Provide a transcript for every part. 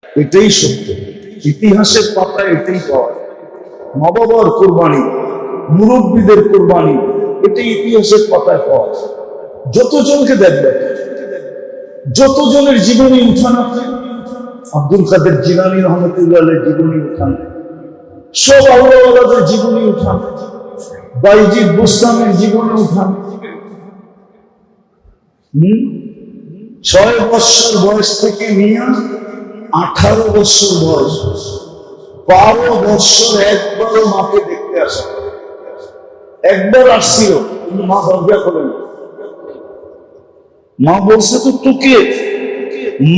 এটাই সত্য, ইতিহাসের পাতায় এটাই পাওয়া। মা বাবার কোরবানি, মুরব্বীদের কোরবানি, এটাই ইতিহাসের পাতায় পাওয়া। যতজনকে দেখবেন, যতজনের জীবনী উঠান, আব্দুল কাদের জিলানী রহমতুল্লাহ জীবনী উঠান, সব আল্লাহওয়ালাদের জীবনী উঠান, বাইজিদ বুস্তামের জীবনী উঠান। 6 বছর বয়স থেকে নিয়ে 18 বছর বয়স, 12 বছর একবারও মাকে দেখতে আসা। একবার আসছিল, কিন্তু মা দরজা খোলেন। মা বলছে তো তোকে,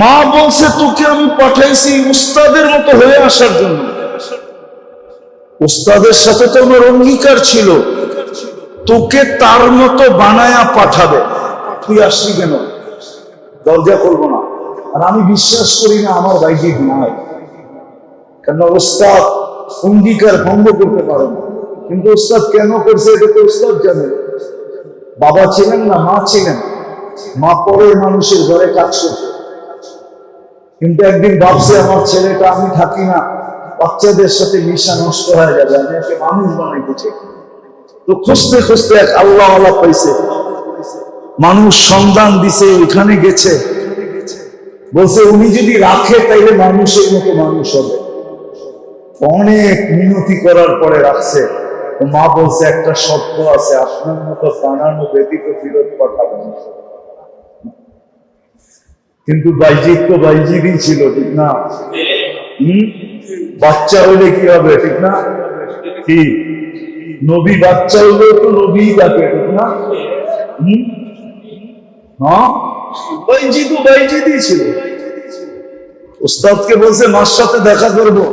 মা বলছে তোকে আমি পাঠাইছি উস্তাদের মতো হয়ে আসার জন্য। উস্তাদের সাথে তো আমার অঙ্গীকার ছিল, তোকে তার মতো বানায়া পাঠাবে। তুই আসলি কেন? দরজা করবো না। আর আমি বিশ্বাস করি না আমার বাইজিদ নাই, কেন ওস্তাদ অঙ্গীকার ভঙ্গ করতে পারে না। কিন্তু ওস্তাদ কেন করছে এটা তো ওস্তাদ জানে। বাবা ছিলেন না, মা ছিলেন। মা পরের মানুষের ঘরে কাজ করত, কিন্তু একদিন ভাবছে আমার ছেলেটা, আমি থাকি না, বাচ্চাদের সাথে মিশা নষ্ট হয়ে যাবে, আমি একে মানুষ বানাইতে চাই। তো খুঁজতে খুঁজতে এক আল্লাহওয়ালা পাইছে, মানুষ সন্ধান দিছে, এখানে গেছে, বলছে উনি যদি রাখে তাইলে মানুষের মতো মানুষ হবে। অনেক মিনতি করার পরে রাখছে। মা বলছে একটা শর্ত আছে, আপনার মতো বানানো ব্যতীত ফিরত পাঠাবেন। কিন্তু বাইজিদ তো বাইজিদই ছিল, ঠিক না? বাচ্চা হইলে কি হবে, ঠিক না? কি নবী বাচ্চা হইলে তো নবী ডাকে, ঠিক না? বাইজিদও বাইজিদই ছিল। উস্তাদকে বলছে মার সাথে দেখা করবো।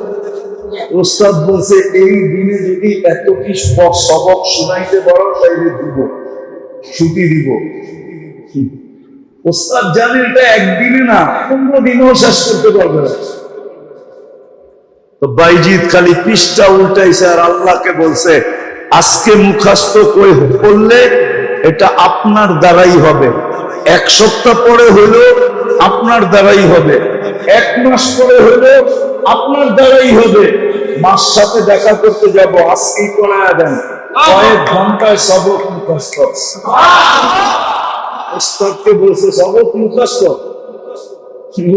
উস্তাদ বলছে এই দিনে যদি এত কি সবক শুনাইতে পারো তাইলে দিব, ছুটি দিব। উস্তাদ জানে এটা একদিনে না, 15 দিনেও শেষ করতে পারবে না। তো বাইজিদ খালি পৃষ্ঠা উল্টাইছে আর আল্লাহকে বলছে আজকে মুখস্থ করলে এটা আপনার দ্বারাই হবে, 1 সপ্তাহ পরে হইলো আপনার দ্বারাই হবে, 1 মাস পরে হইলো আপনার দ্বারাই হবে। মার সাথে দেখা করতে যাব, আজকেই করায়া দেন, কয়েক ঘন্টায় সবক মুখস্থ। উস্তাদকে বলছে সবক মুখস্থ।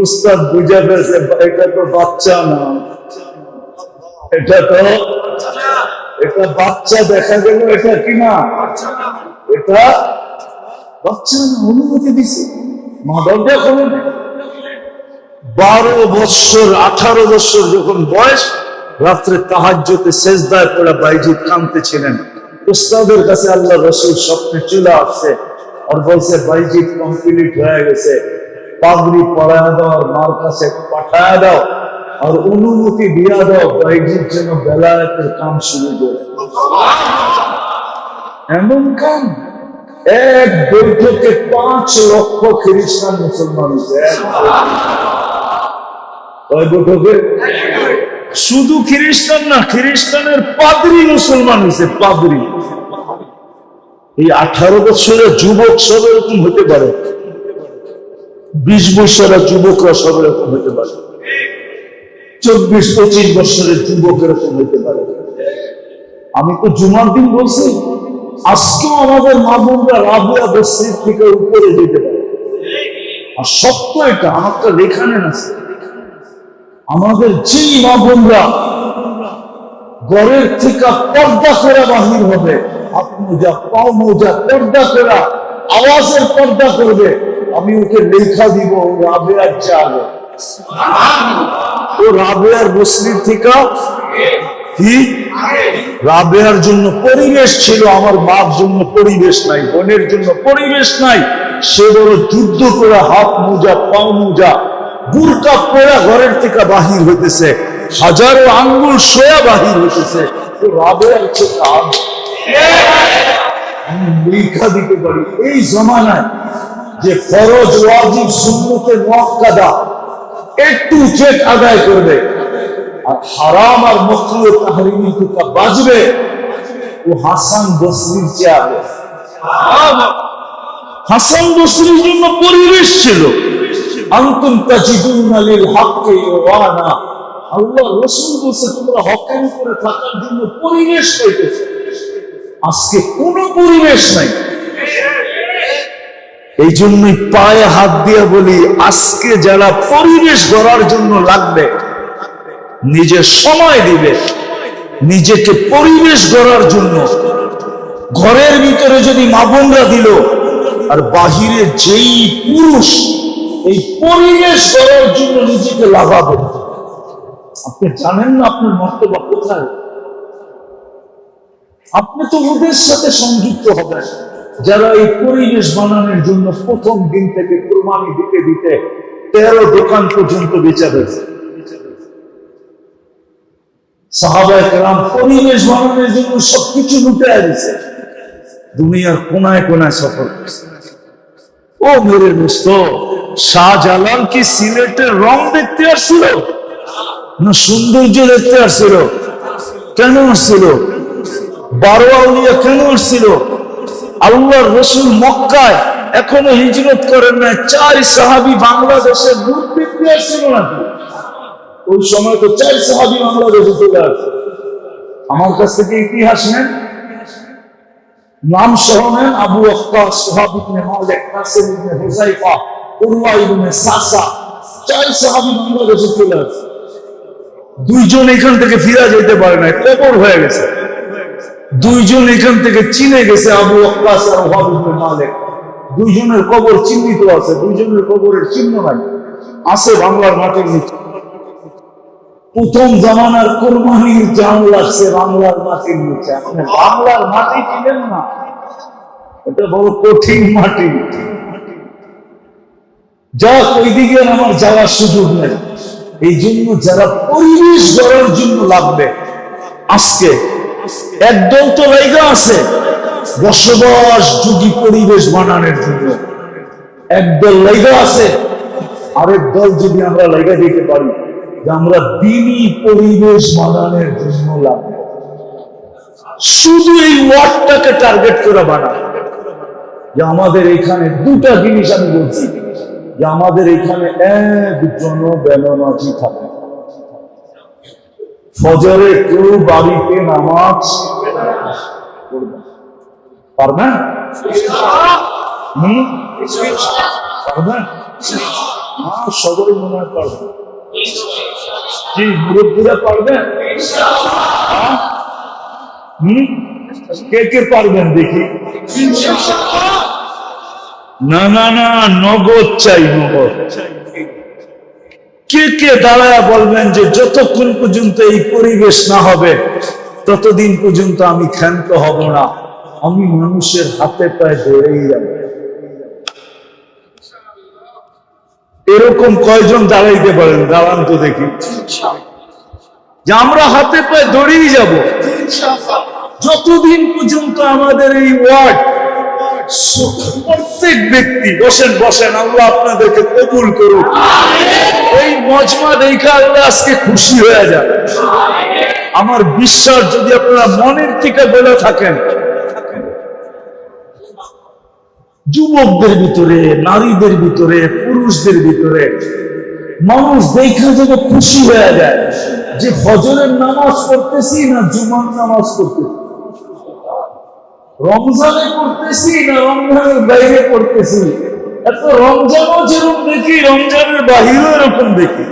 উস্তাদ বুঝে ফেলছে এটা তো বাচ্চা না, এটা বাচ্চা দেখা গেল, এটা কি না, এটা বাচ্চা না। অনুমতি দিছে, মা দরজা খোলে না। 12 বছর 18 বছর যখন বয়স, রাত্রে তাহাজ্জুদে সেজদায় পড়ে বাইজিদ কাঁদতেছিলেন। উস্তাদের কাছে আল্লাহ রাসূল স্বপ্নে চলে আসছে আর বলছে বাইজিদ কমপ্লিট হয়ে গেছে, পাগড়ি পরায় দাও আর মার কাছে পাঠায় দাও আর অনুমতি দিয়া দাও বাইজিদ যেন বেলায়েতের কাম শুরু করে। এমন কাম এক বৈঠকে 5 লক্ষ খ্রিস্টান মুসলমান হয়েছে। ওই বৈঠকে শুধু খ্রিস্টান না, খ্রিস্টানের পাদ্রী মুসলমান হয়েছে, পাদ্রী। এই 18 বছরের যুবক সব এরকম হতে পারে, 20 বছরের যুবকরা সব এরকম হতে পারে, 24-25 বছরের যুবক এরকম হতে পারে। আমি তো জুমার দিন বলছি, আজকেও আমাদের মা বোনরা রাবিয়া বস্তির থেকে উপরে যেতে পারে। আর সত্য এটা, আমারটা লেখা নেন আছে। আমাদের যেই মা বোনরা ঘরের থেকে পর্দা করে বাহির হবে, হাত মোজা পাও মোজা পর্দা করা, আওয়াজের পর্দা করবে, আমি ওকে লেখা দিব ও রাবেয়ার চাবে, ও রাবেয়ার বস্তির থেকে কি রাবেয়ার জন্য পরিবেশ ছিল, আমার মার জন্য পরিবেশ নাই, বোনের জন্য পরিবেশ নাই। সে বড় যুদ্ধ করে হাত মোজা পাও মোজা বুরকা পরা ঘরের থেকে বাহির হইতেছে, হাজারো আঙ্গুল সোয়া বাহির হইতেছে। তো রাবেয়ার লেখা দিতে পারি এই জমানায় যে ফরজ ওয়াজিব সুন্নতে মুআক্কাদা একটু চেক আদায় করবে আর হারাম আর মাকরুহ তাহরিমি থেকে বাঁচবে, ও হাসান বসরির চেয়ে। হাসান বসরির জন্য পরিবেশ ছিল, আনতুম তাজিদুনা লিল হাক্কি ওয়ানা, আল্লাহ রাসূল বলেছে তোমরা হকের উপরে থাকার জন্য পরিবেশ পাইতেছো। আজকে কোনো পরিবেশ নাই। এই জন্যই পায়ে হাত দিয়ে বলি, আজকে যারা পরিবেশ গড়ার জন্য লাগবে, নিজের সময় দিবে নিজেকে পরিবেশ গড়ার জন্য। ঘরের ভিতরে যদি মা বোনরা দিল, আর বাহিরে যেই পুরুষ এই পরিবেশ গড়ার জন্য নিজেকে লাগাবে, আপনি জানেন না আপনার মর্তবা কোথায়। আপনি তো ওদের সাথে সংযুক্ত হবেন যারা এই পরিবেশ বানানোর জন্য প্রথম দিন থেকে কুরবানি দিতে দিতে 13 দোকান পর্যন্ত বেচা হয়েছে। সাহাবায়ে কেরাম পরিবেশ বানানোর জন্য সবকিছু লুটায় দিয়েছে, দুনিয়ার কোনায় কোনায় সফর করছে। ও মেরে দোস্ত, শাহজালাল কি সিলেটের রং দেখতে আসছিল না সৌন্দর্য দেখতে আসছিল? কেন আসছিল? 12 আউলিয়া কেন আসছিল? আল্লাহর রাসূল মক্কায় এখনো হিজরত করেন না, 4 সাহাবী বাংলাদেশের রূপ দেখতে আসছিল নাকি? ওই সময় তো 4 সাহাবী বাংলাদেশে চলে আসছে। আমার কাছ থেকে ইতিহাস নেন, নাম সহ নেন। আবু ওয়াক্কাস, সুহাব ইবনে মালিক, কাসিম ইবনে হুযাইফা, উরওয়া ইবনে সাসা, 4 সাহাবী বাংলাদেশে চলে আসছে। 2 জন এখান থেকে ফিরে যেতে পারে না, কবর হয়ে গেছে। 2 জন এখান থেকে চিনে গেছে, আবু ওয়াক্কাস আর সুহাব ইবনে মালিক। 2 জনের কবর চিহ্নিত আছে, 2 জনের কবরের চিহ্ন নাই, আছে বাংলার মাটির নিচে। প্রথম জামানার কুরবানির জান লাগছে বাংলার মাটির নিচে। আপনি বাংলার মাটি চিনেন না, এটা বড় কঠিন মাটি। যা ওইদিকে আমার যাওয়ার সুযোগ নেই। এই জন্য যারা পরিবেশ গড়ার জন্য লাগবে, আজকে একদল তো লাইগা আছে বসবাস যোগী পরিবেশ বানানোর জন্য, একদল লাইগা আছে। আরেক দল যদি আমরা লাইগা দিতে পারি যে আমরা দিনী পরিবেশ বানানোর জন্য লাগবে, শুধু এই ওয়ার্ডটাকে টার্গেট করে বানাবো। যে আমাদের এখানে 2টা জিনিস আমি বলছি, যে আমাদের এখানে একজন বেনামাজি থাকে। ফজরে কেউ বাড়িতে নামাজ পড়বে পারবেন? পারবেন? সবাই মনে হয় পারবেন। জি, মুরব্বীরা পারবেন? কে কে পারবেন দেখি? না না না, নগদ চাই, নগদ। কে কে দাঁড়ায় বলবেন যে যতক্ষণ পর্যন্ত এই পরিবেশ না হবে ততদিন পর্যন্ত আমি ক্ষান্ত হব না, আমি মানুষের হাতে পায়ে ধরেই যাব। এরকম কয়জন দাঁড়াইতে পারেন? দাঁড়ান তো দেখি। যে আমরা হাতে পায়ে ধরেই যাব যতদিন পর্যন্ত আমাদের এই ওয়ার্ড, প্রত্যেক ব্যক্তি বসেন বসেন, আল্লাহ আপনাদেরকে কবুল করুক। এই মজমা দেখা আল্লাহ আজকে খুশি হয়ে যাবে। আমার বিশ্বাস, যদি আপনারা মনের থেকে বলে থাকেন, যুবকদের ভিতরে, নারীদের ভিতরে, পুরুষদের ভিতরে মানুষ দেখা যেন খুশি হয়ে যায় যে ফজরের নামাজ পড়তেছি না জুমার নামাজ পড়তেছি, রমজানে পড়তেছি না রমজানের বাইরে পড়তেছি। এত রমজানও যেরকম দেখি, রমজানের বাহিরেও এরকম দেখি।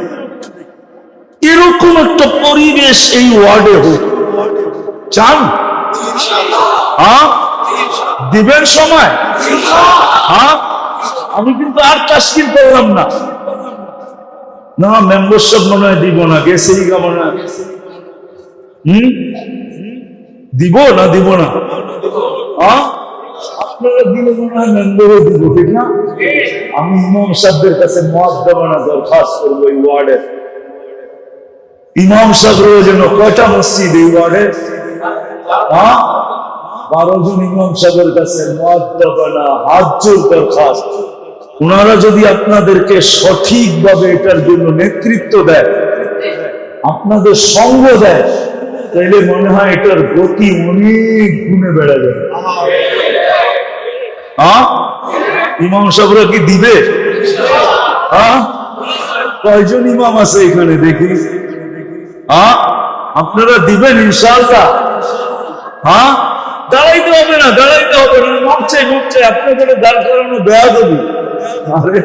এরকম একটা পরিবেশ এই ওয়ার্ডে হোক, চান? হ্যাঁ, দিবেন সময়? হ্যাঁ, আমি কিন্তু আর তাশকিল করলাম না। না, মেম্বারশিপ মনে হয় দিব না, গেছেই মনে হয়। দিব না, দিব না। আপনারা দিলে মনে হয় মেম্বারও দিব, ঠিক না? আমি ইমাম সাহেবদের কাছে মুআদ্দাবানা দরখাস্ত করবো এই ওয়ার্ডের। ইমাম সাহেবরা যেন কয়টা মসজিদ এই ওয়ার্ডে? 12 জন ইমাম সাহেবের কাছে মুআদ্দাবানা হাত জোর দরখাস্ত। ওনারা যদি আপনাদেরকে সঠিকভাবে এটার জন্য নেতৃত্ব দেয়, আপনাদের সঙ্গ দেয়, তাইলে মনে হয় এটার গতি অনেক গুণে বেড়ে যাবে। ইমাম সাহেবরা কি দিবে? হ্যাঁ, কয়জন ইমাম আছে এখানে দেখি? হ্যাঁ, আপনারা দিবেন ইনশাআল্লাহ? হ্যাঁ, দাঁড়াইতে হবে না, দাঁড়াইতে হবে না, নড়ছে নড়ছে, আপনাদের দাঁড় করানো দেয়া দেবি। আরে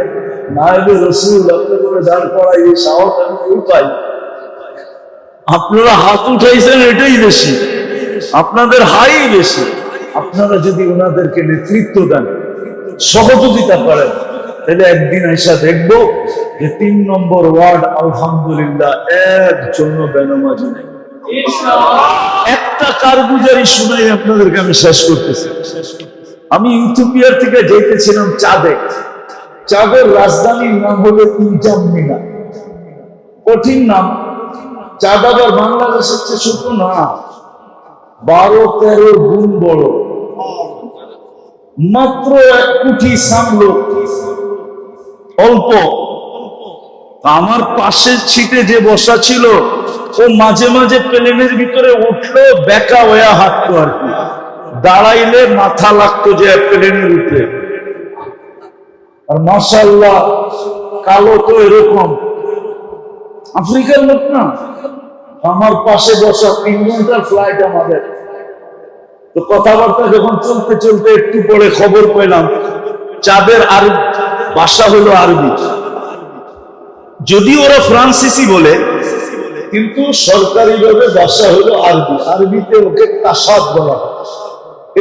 নায়েবে রসুল আপনাদের দাঁড় করাই এই সাহস আমি কেউ পাই। আপনারা হাত উঠাইছেন এটাই বেশি, আপনাদের হাই বেশি। আপনারা যদি ওনাদেরকে নেতৃত্ব দেন, সহযোগিতা করেন, তাহলে একদিন এসে দেখবো যে 3 নম্বর ওয়ার্ড আলহামদুলিল্লাহ একজনও বেনামাজি নেই। একটা কারগুজারি শুনাই আপনাদেরকে আমি শেষ করতেছি। আমি ইথিওপিয়ার থেকে যেতেছিলাম চাঁদে। চাঁদের রাজধানীর নাম হলো ইনজামিনা, কঠিন নাম। চাঁদ আবার বাংলাদেশের চেয়ে ছোট না, 12-13 গুণ বড়। মাত্র 1 কোটি সামলো, অল্প। আমার পাশের সিটে যে বসা ছিল, ও মাঝে মাঝে প্লেনের ভিতরে উঠলো, বেকা হয়ে হাঁটতো আর কি, দাঁড়াইলে মাথা লাগতো যে প্লেনের উপরে। আর মাশাআল্লাহ কালো তো এরকম, আফ্রিকার লোক না। আমার পাশে বসা 3 ঘন্টার ফ্লাইট আমাদের। তো কথাবার্তা যখন চলতে চলতে একটু পরে খবর পেলাম চাঁদের আর ভাষা হলো আরবি। যদি ওরা ফ্রান্সিসি বলে, কিন্তু সরকারিভাবে ভাষা হলো আরবি। আরবিতে ওকে তাসাদ বলা হয়,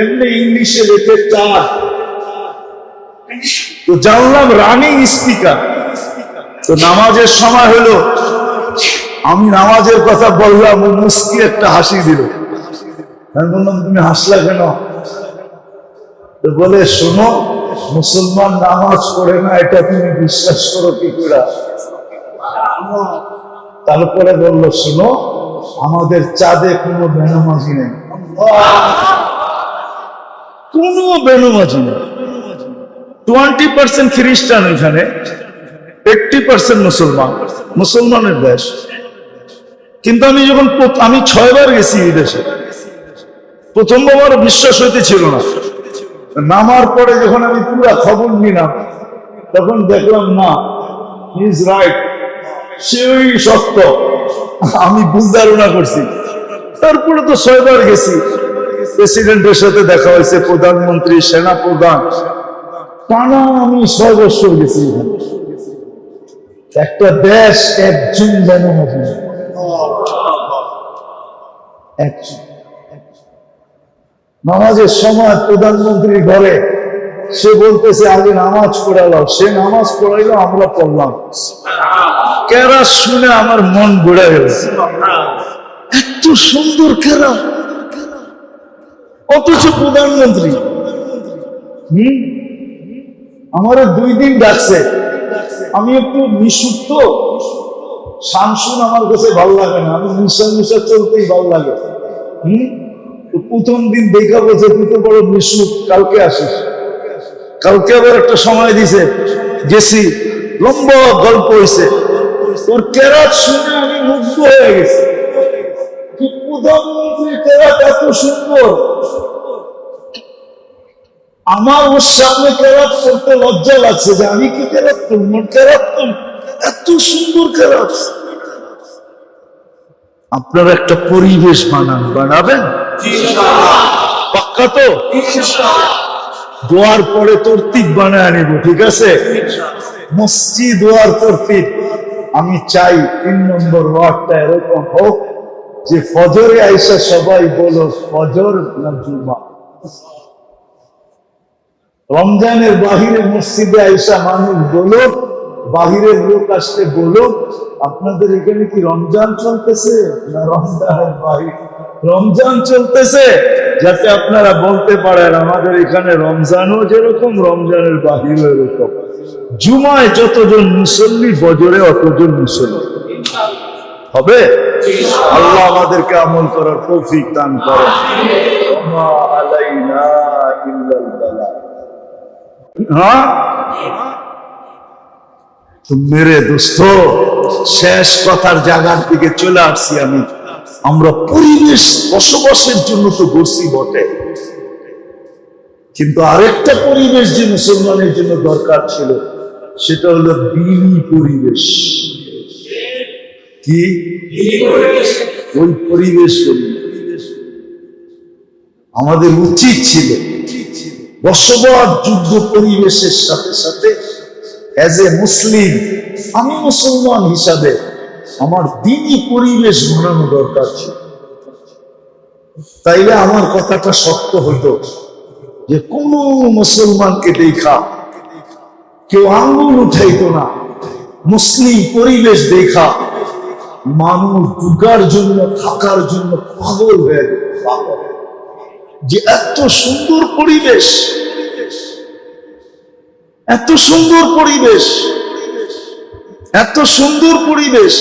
এমনি ইংলিশে লেখে চাঁদ। তো জানলাম রানিং স্পিকার। তো নামাজের সময় হলো, আমি নামাজের কথা বললাম, ও মুস্কি একটা হাসি দিল। আমি বললাম তুমি হাসলা কেন? তো বলে শোনো, মুসলমান নামাজ পড়ে না এটা তুমি বিশ্বাস করো কি করে? তারপরে বললো শোনো, আমাদের চাঁদে কোনো বেনামাজি নেই, কোনো বেনামাজি নেই। 20% খ্রিস্টান এখানে, 80% মুসলমান, মুসলমানের দেশ। কিন্তু আমি যখন আমি 6 বার গেছি এই দেশে, প্রথমবার বিশ্বাস হইতেছিল না। নামার পরে যখন আমি পুরো খবর নিলাম, তখন দেখলাম না, হি ইজ রাইট, সেই সত্য। আমি বুঝ ধারণা করছি। তারপরে তো 6 বার গেছি, প্রেসিডেন্টের সাথে দেখা হয়েছে, প্রধানমন্ত্রী, সেনা প্রধান, টানা আমি 6 বছর গেছি। একটা দেশ একজন বেনামাজি নেই, একজন। নামাজের সময় প্রধানমন্ত্রীর ঘরে সে বলতেছে আগে নামাজ পড়ালো, সে নামাজ পড়াইলো, আমরা পড়লাম। কেরাত শুনে আমার মন ঘুরে গেল, এত সুন্দর কেরাত, অথচ প্রধানমন্ত্রী। আমার 2 দিন ডাকছে, আমি একটু নিঃসুপ্ত, শানসুন আমার কাছে ভালো লাগে না, আমি নিঃশ্বাস চলতেই ভালো লাগে। প্রথম দিন দেখা বলছে তুই তো বড় নিঃসুপ, কালকে আসিস। কালকে আবার একটা সময় দিছে, গেছি, লম্বা গল্প হয়েছে। তোর কেরাত শুনে আমি মুগ্ধ হয়ে গেছি। প্রধানমন্ত্রী কেরাত এত সুন্দর, আমার ওর সামনে কেরাত করতে লজ্জা লাগছে যে আমি কি কেরাত করবো, কেরাত এত সুন্দর কেরাত। আপনারা একটা পরিবেশ বানাবেন পাক্কা তো? দোয়ার পরে তরতিব বানায় আনিব, ঠিক আছে? মসজিদ দোয়ার তরতিব। আমি চাই 3 নম্বর ওয়ার্ডটা এরকম হোক যে ফজরে আইসা সবাই বলো ফজর না জুমা। রমজানের বাহিরে মসজিদে আইসা মানুষ বলো, বাহিরের লোক আসতে বলো আপনাদের এখানে কি রমজান চলতেছে না রমজানের বাহির? রমজান চলতেছে, যাতে আপনারা বলতে পারেন আমাদের এখানে রমজানও যেরকম, রমজানের বাহিরও এরকম। জুমায় যতজন মুসল্লি, ফজরে অতজন মুসল্লি হবে। আল্লাহ আমাদেরকে আমল করার তৌফিক দান করেন। মা আলাইনা ইল্লাল বালাগ। হ্যাঁ, তো মেরে দোস্ত, শেষ কথার জায়গার দিকে চলে আসছি আমি। আমরা পরিবেশ বসবাসের জন্য তো করছি বটে, কিন্তু আরেকটা পরিবেশ যে মুসলমানের জন্য দরকার ছিল, সেটা হলো দিনী পরিবেশ। কি ওই পরিবেশ করি আমাদের উচিত ছিল বসবাসযোগ্য পরিবেশের সাথে সাথে এজ এ মুসলিম, আমি মুসলমান হিসাবে আমার দিনী পরিবেশ বানানো দরকার ছিল। তাইলে আমার কথাটা শক্ত হইতো যে কোন মুসলমানকে দেখা কেউ আঙ্গুল উঠাইতো না। মুসলিম পরিবেশ দেখা মানুষ ঢুকার জন্য, থাকার জন্য পাগল হয়ে যেত। যে এত সুন্দর পরিবেশ, এত সুন্দর পরিবেশ, এত সুন্দর পরিবেশ।